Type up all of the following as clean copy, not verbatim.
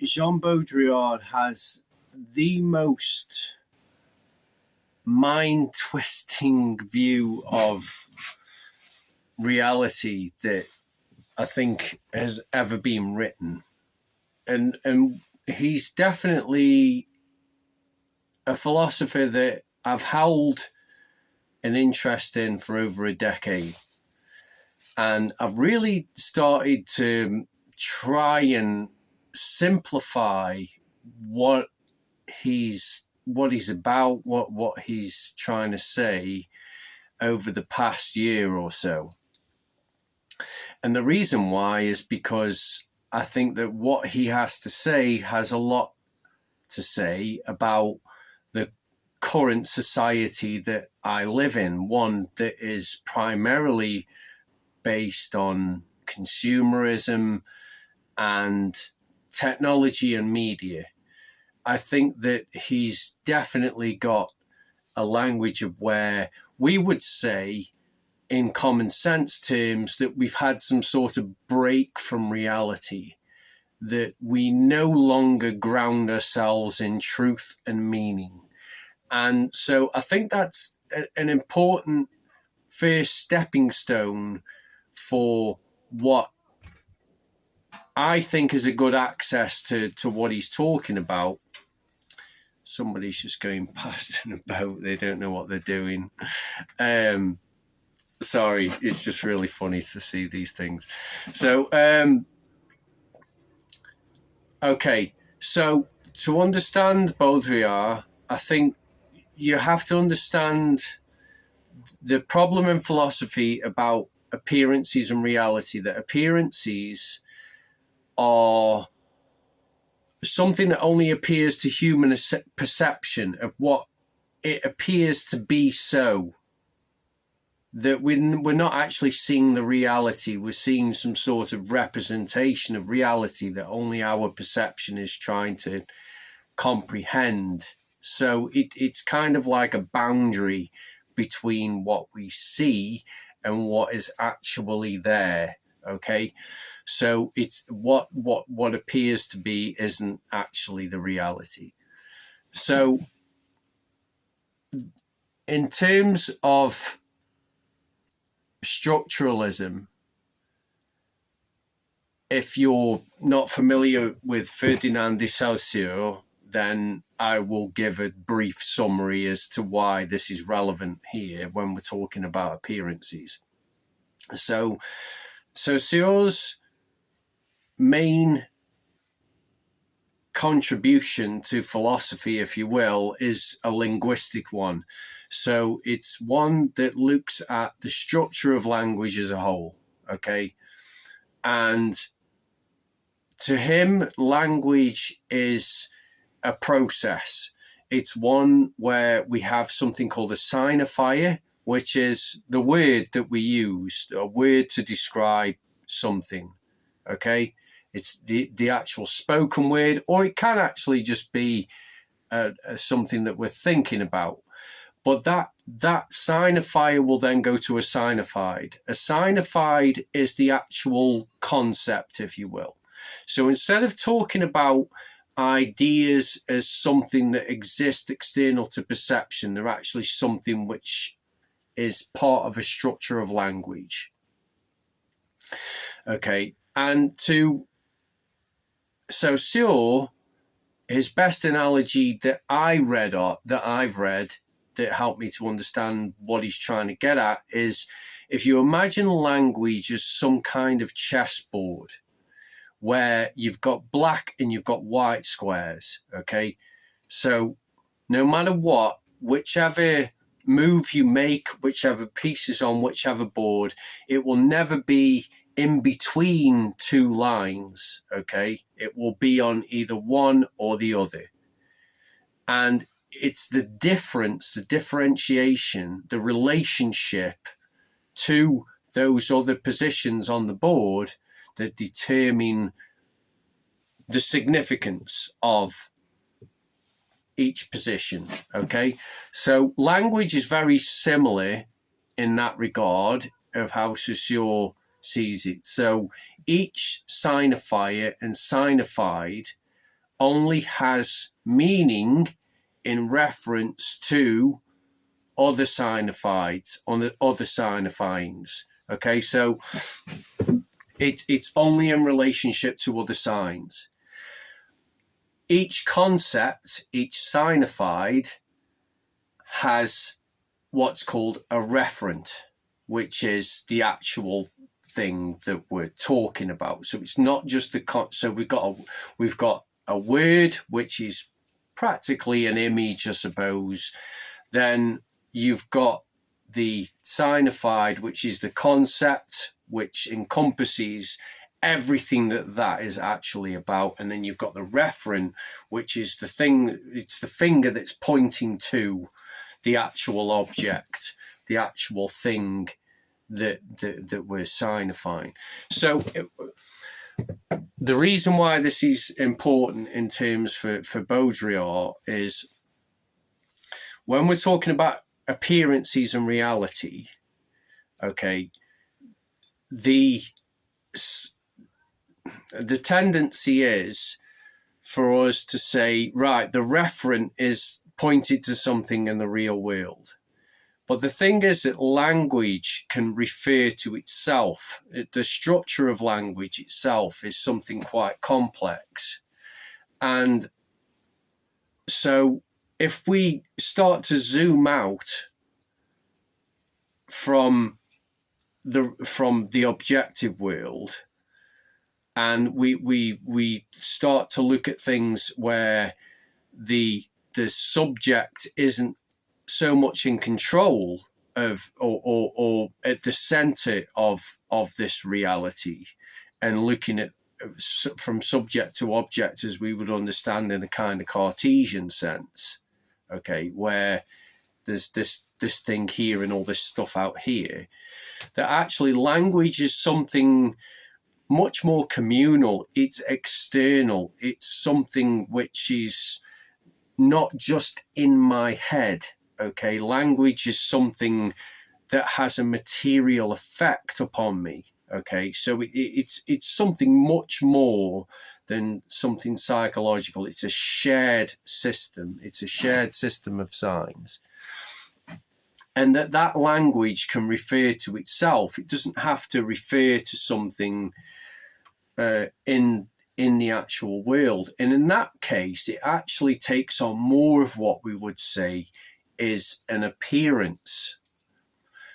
Jean Baudrillard has the most mind-twisting view of reality that I think has ever been written. And he's definitely a philosopher that I've held an interest in for over a decade. And I've really started to try and simplify what he's about, what he's trying to say over the past year or so. And the reason why is because I think that what he has to say has a lot to say about the current society that I live in, one that is primarily based on consumerism and technology and media. I think that he's definitely got a language of where we would say, in common sense terms, that we've had some sort of break from reality, that we no longer ground ourselves in truth and meaning. And so I think that's an important first stepping stone for what I think is a good access to what he's talking about. Somebody's just going past in a boat. They don't know what they're doing. Sorry, it's just really funny to see these things. So, okay. So to understand Baudrillard, I think you have to understand the problem in philosophy about appearances and reality, that appearances are something that only appears to human perception of what it appears to be, so that we're not actually seeing the reality. We're seeing some sort of representation of reality that only our perception is trying to comprehend. So it's kind of like a boundary between what we see and what is actually there. Okay, so it's what appears to be isn't actually the reality. So in terms of structuralism, if you're not familiar with Ferdinand de Saussure, then I will give a brief summary as to why this is relevant here when we're talking about appearances. So Saussure's main contribution to philosophy, if you will, is a linguistic one. So it's one that looks at the structure of language as a whole, okay? And to him, language is a process. It's one where we have something called a signifier, which is the word that we use, a word to describe something, okay? It's the actual spoken word, or it can actually just be something that we're thinking about. But that signifier will then go to a signified. A signified is the actual concept, if you will. So instead of talking about ideas as something that exists external to perception, they're actually something which is part of a structure of language. Okay, and to Saussure, his best analogy that I've read that helped me to understand what he's trying to get at is, if you imagine language as some kind of chessboard where you've got black and you've got white squares, okay? So no matter what, whichever move you make, whichever piece is on whichever board, it will never be in between two lines, okay? It will be on either one or the other. And it's the difference, the differentiation, the relationship to those other positions on the board that determine the significance of each position, okay? So language is very similar in that regard of how Saussure sees it. So each signifier and signified only has meaning in reference to other signifieds, on the other signifyings. Okay, so it's only in relationship to other signs. Each concept, each signified, has what's called a referent, which is the actual thing that we're talking about. So it's not just so we've got a word, which is practically an image, I suppose. Then you've got the signified, which is the concept, which encompasses everything that is actually about. And then you've got the referent, which is the thing, it's the finger that's pointing to the actual object, the actual thing that we're signifying. So the reason why this is important in terms for Baudrillard is when we're talking about appearances and reality, okay, the tendency is for us to say, right, the referent is pointed to something in the real world. But the thing is that language can refer to itself. The structure of language itself is something quite complex. And so if we start to zoom out from the objective world, and we start to look at things where the subject isn't so much in control of or at the center of this reality, and looking at from subject to object as we would understand in a kind of Cartesian sense, okay, where there's this thing here and all this stuff out here, that actually language is something much more communal. It's external. It's something which is not just in my head. Okay, language is something that has a material effect upon me. Okay, so it's something much more than something psychological. It's a shared system. It's a shared system of signs. And that language can refer to itself. It doesn't have to refer to something in the actual world. And in that case, it actually takes on more of what we would say is an appearance.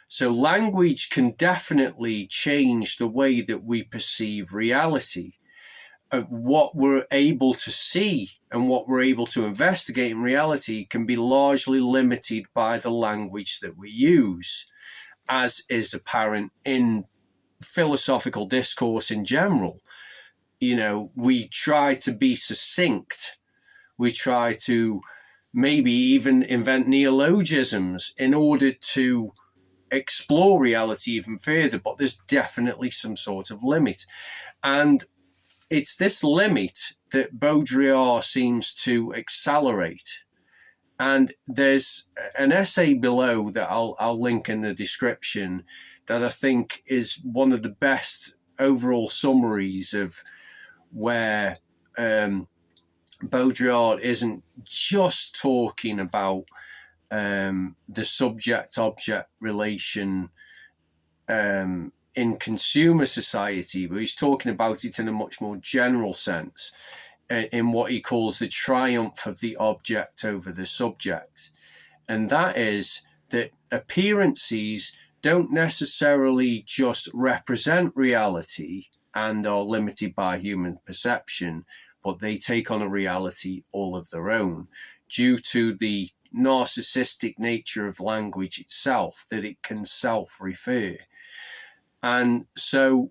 So language can definitely change the way that we perceive reality. What we're able to see and what we're able to investigate in reality can be largely limited by the language that we use, as is apparent in philosophical discourse in general. You know, we try to be succinct. We try to maybe even invent neologisms in order to explore reality even further, but there's definitely some sort of limit. And it's this limit that Baudrillard seems to accelerate. And there's an essay below that I'll link in the description that I think is one of the best overall summaries of where Baudrillard isn't just talking about the subject-object relation in consumer society, but he's talking about it in a much more general sense, in what he calls the triumph of the object over the subject. And that is that appearances don't necessarily just represent reality and are limited by human perception, but they take on a reality all of their own due to the narcissistic nature of language itself, that it can self-refer. And so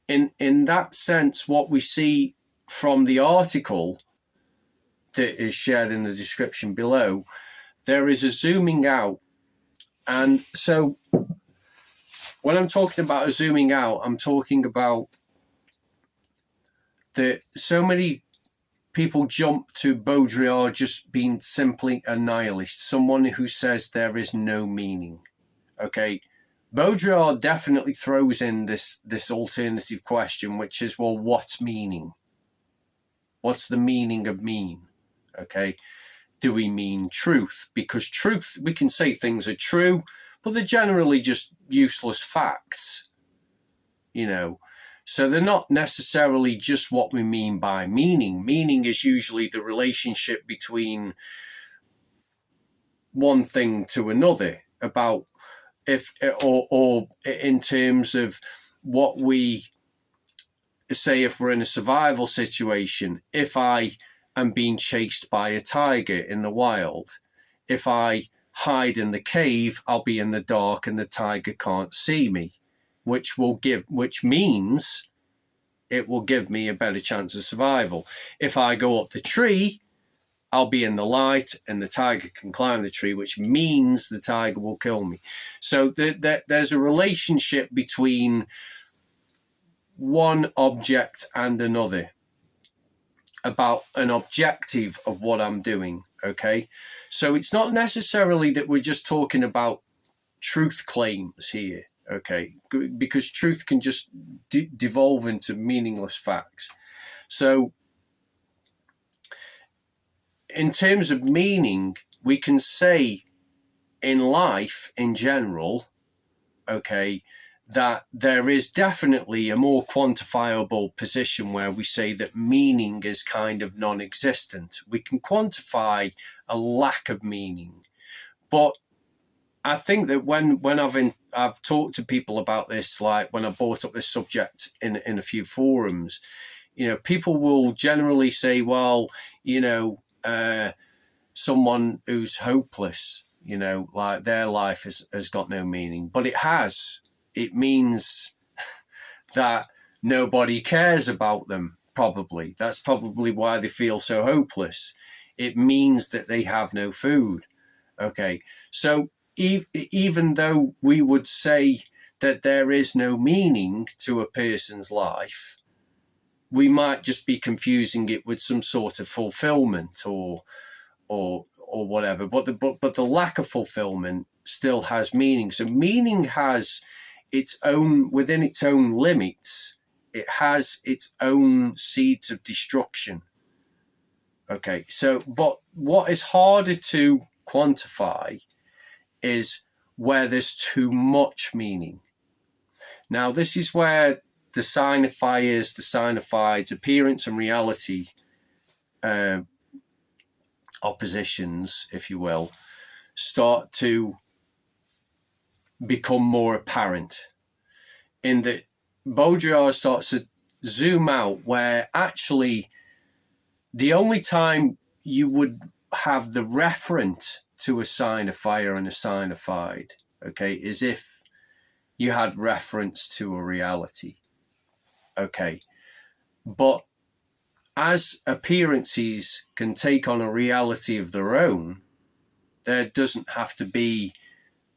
in that sense, what we see from the article that is shared in the description below, there is a zooming out. And so when I'm talking about a zooming out, I'm talking about that so many people jump to Baudrillard just being simply a nihilist, someone who says there is no meaning. Okay, Baudrillard definitely throws in this alternative question, which is, well, what's meaning? What's the meaning of mean? Okay. Do we mean truth? Because truth, we can say things are true, but they're generally just useless facts, you know. So they're not necessarily just what we mean by meaning. Meaning is usually the relationship between one thing to another, about if or in terms of what we say. If we're in a survival situation, if I am being chased by a tiger in the wild, if I hide in the cave, I'll be in the dark and the tiger can't see me, which means it will give me a better chance of survival. If I go up the tree, I'll be in the light and the tiger can climb the tree, which means the tiger will kill me. So there's a relationship between one object and another, about an objective of what I'm doing. Okay. So it's not necessarily that we're just talking about truth claims here. Okay. Because truth can just devolve into meaningless facts. So in terms of meaning, we can say in life in general, okay, that there is definitely a more quantifiable position where we say that meaning is kind of non-existent. We can quantify a lack of meaning. But I think that when I've talked to people about this, like when I brought up this subject in a few forums, you know, people will generally say, well, you know, someone who's hopeless, you know, like their life has got no meaning. But it has. It means that nobody cares about them, probably. That's probably why they feel so hopeless. It means that they have no food. Okay. So even though we would say that there is no meaning to a person's life, we might just be confusing it with some sort of fulfillment or whatever. But the lack of fulfillment still has meaning. So meaning has its own, within its own limits, it has its own seeds of destruction. Okay, so but what is harder to quantify is where there's too much meaning. Now, this is where the signifiers, the signifieds, appearance and reality oppositions, if you will, start to become more apparent, in that Baudrillard starts to zoom out, where actually the only time you would have the referent to a signifier and a signified, okay, is if you had reference to a reality. Okay. But as appearances can take on a reality of their own, there doesn't have to be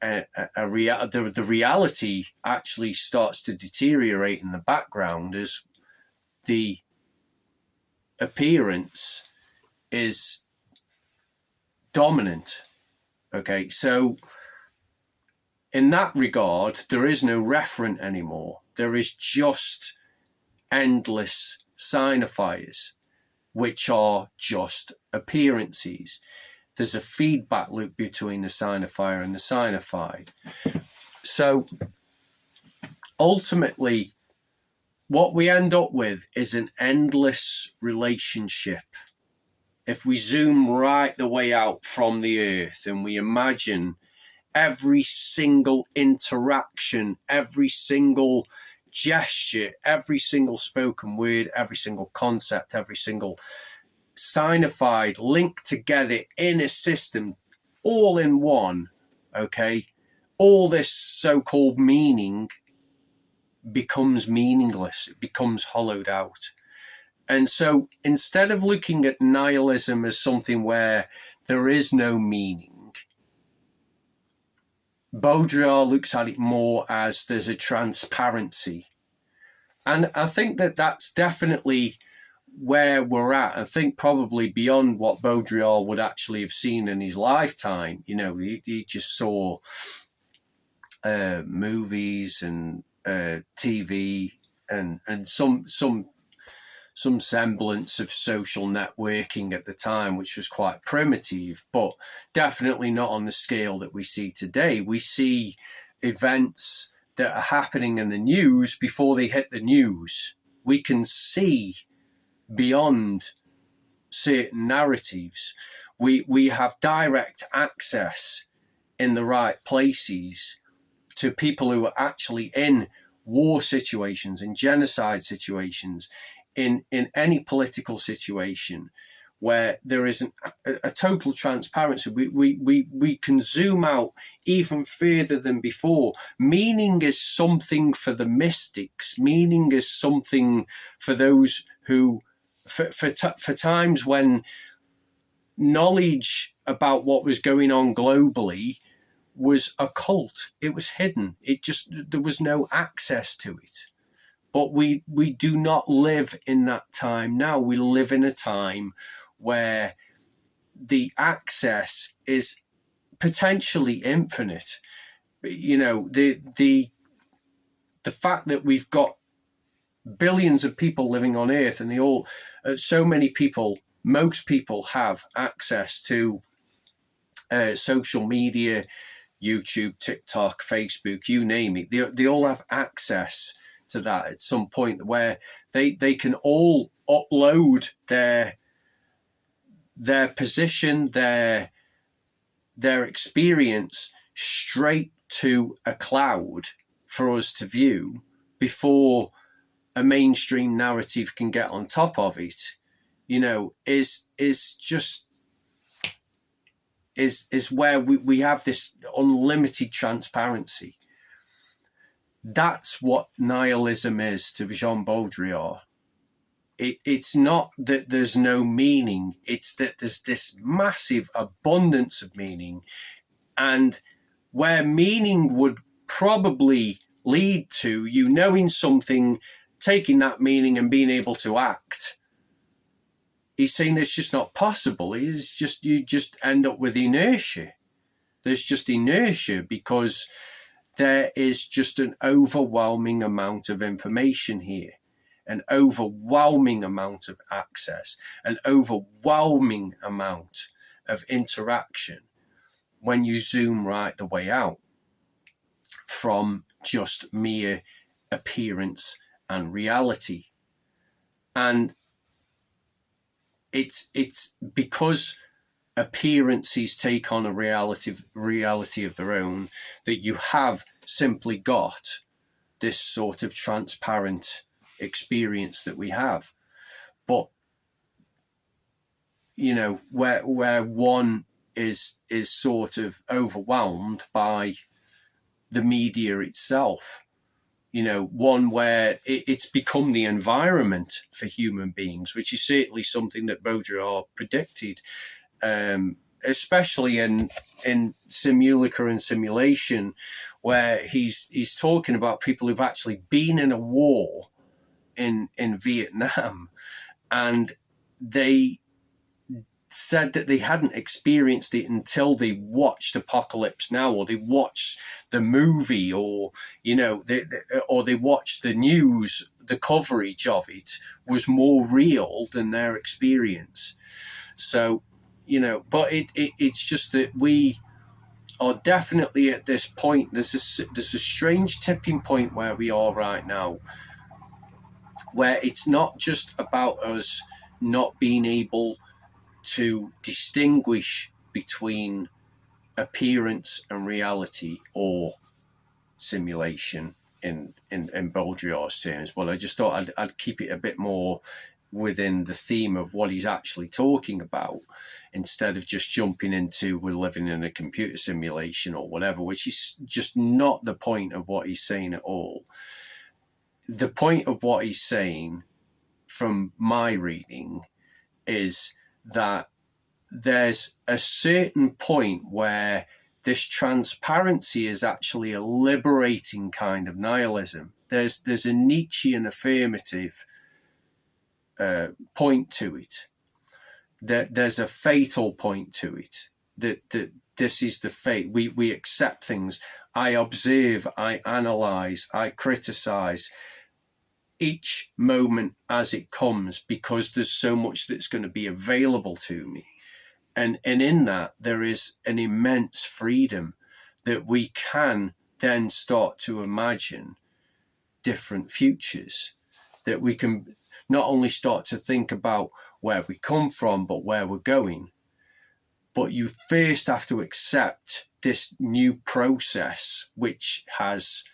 the reality actually starts to deteriorate in the background as the appearance is dominant. Okay, so in that regard, there is no referent anymore. There is just endless signifiers, which are just appearances. There's a feedback loop between the signifier and the signified. So ultimately, what we end up with is an endless relationship. If we zoom right the way out from the earth and we imagine every single interaction, every single gesture, every single spoken word, every single concept, every single signified linked together in a system, all in one, okay, all this so-called meaning becomes meaningless. It becomes hollowed out. And so instead of looking at nihilism as something where there is no meaning, Baudrillard looks at it more as there's a transparency. And I think that that's definitely where we're at. I think probably beyond what Baudrillard would actually have seen in his lifetime. You know, he just saw movies and TV and some some semblance of social networking at the time, which was quite primitive, but definitely not on the scale that we see today. We see events that are happening in the news before they hit the news. We can see beyond certain narratives. We have direct access in the right places to people who are actually in war situations, in genocide situations, in any political situation where there is a total transparency. We can zoom out even further than before. Meaning is something for the mystics. Meaning is something for those who, for times when knowledge about what was going on globally was occult. It was hidden. There was no access to it. But we do not live in that time now. We live in a time where the access is potentially infinite. You know, the fact that we've got billions of people living on Earth, and so many people, most people have access to social media, YouTube, TikTok, Facebook, you name it. They all have access to that at some point where they can all upload their position, their experience straight to a cloud for us to view before a mainstream narrative can get on top of it. You know, is where we have this unlimited transparency. That's what nihilism is to Jean Baudrillard. It's not that there's no meaning, it's that there's this massive abundance of meaning, and where meaning would probably lead to you knowing something, taking that meaning and being able to act. He's saying that's just not possible. It's just, you just end up with inertia. There's just inertia because there is just an overwhelming amount of information here, an overwhelming amount of access, an overwhelming amount of interaction when you zoom right the way out from just mere appearance and reality. And it's because appearances take on a reality of their own that you have simply got this sort of transparent experience that we have. But you know, where one is sort of overwhelmed by the media itself, you know, one where it's become the environment for human beings, which is certainly something that Baudrillard predicted, especially in Simulacra and Simulation, where he's talking about people who've actually been in a war in Vietnam, and they said that they hadn't experienced it until they watched Apocalypse Now, or they watched the movie, or you know, they watched the news. The coverage of it was more real than their experience. So, you know, but it's just that we are definitely at this point. There's a strange tipping point where we are right now, where it's not just about us not being able to distinguish between appearance and reality or simulation in Baudrillard's terms. Well, I just thought I'd keep it a bit more within the theme of what he's actually talking about, instead of just jumping into we're living in a computer simulation or whatever, which is just not the point of what he's saying at all. The point of what he's saying, from my reading, is that there's a certain point where this transparency is actually a liberating kind of nihilism. There's a Nietzschean affirmative point to it. That there's a fatal point to it. That this is the fate. We accept things. I observe, I analyze, I criticize. each moment as it comes, because there's so much that's going to be available to me. And in that, there is an immense freedom that we can then start to imagine different futures, that we can not only start to think about where we come from, but where we're going. But you first have to accept this new process, which has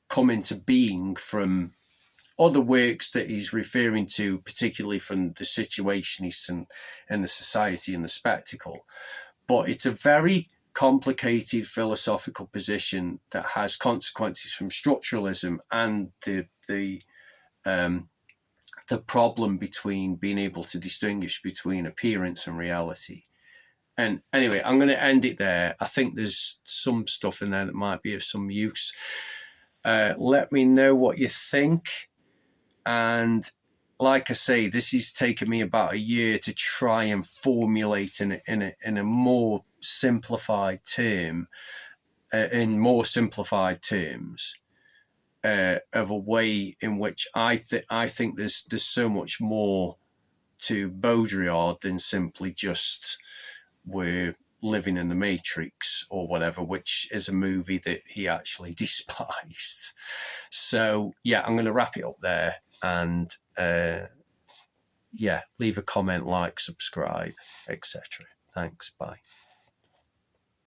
come into being from other works that he's referring to, particularly from the Situationists and the Society and the Spectacle. But it's a very complicated philosophical position that has consequences from structuralism and the problem between being able to distinguish between appearance and reality. And anyway, I'm going to end it there. I think there's some stuff in there that might be of some use. Let me know what you think. And like I say, this has taken me about a year to try and formulate in a more simplified term, in more simplified terms, of a way in which I think there's so much more to Baudrillard than simply just we're living in the Matrix or whatever, which is a movie that he actually despised. So yeah, I'm going to wrap it up there, and leave a comment, like, subscribe, etc. Thanks, bye.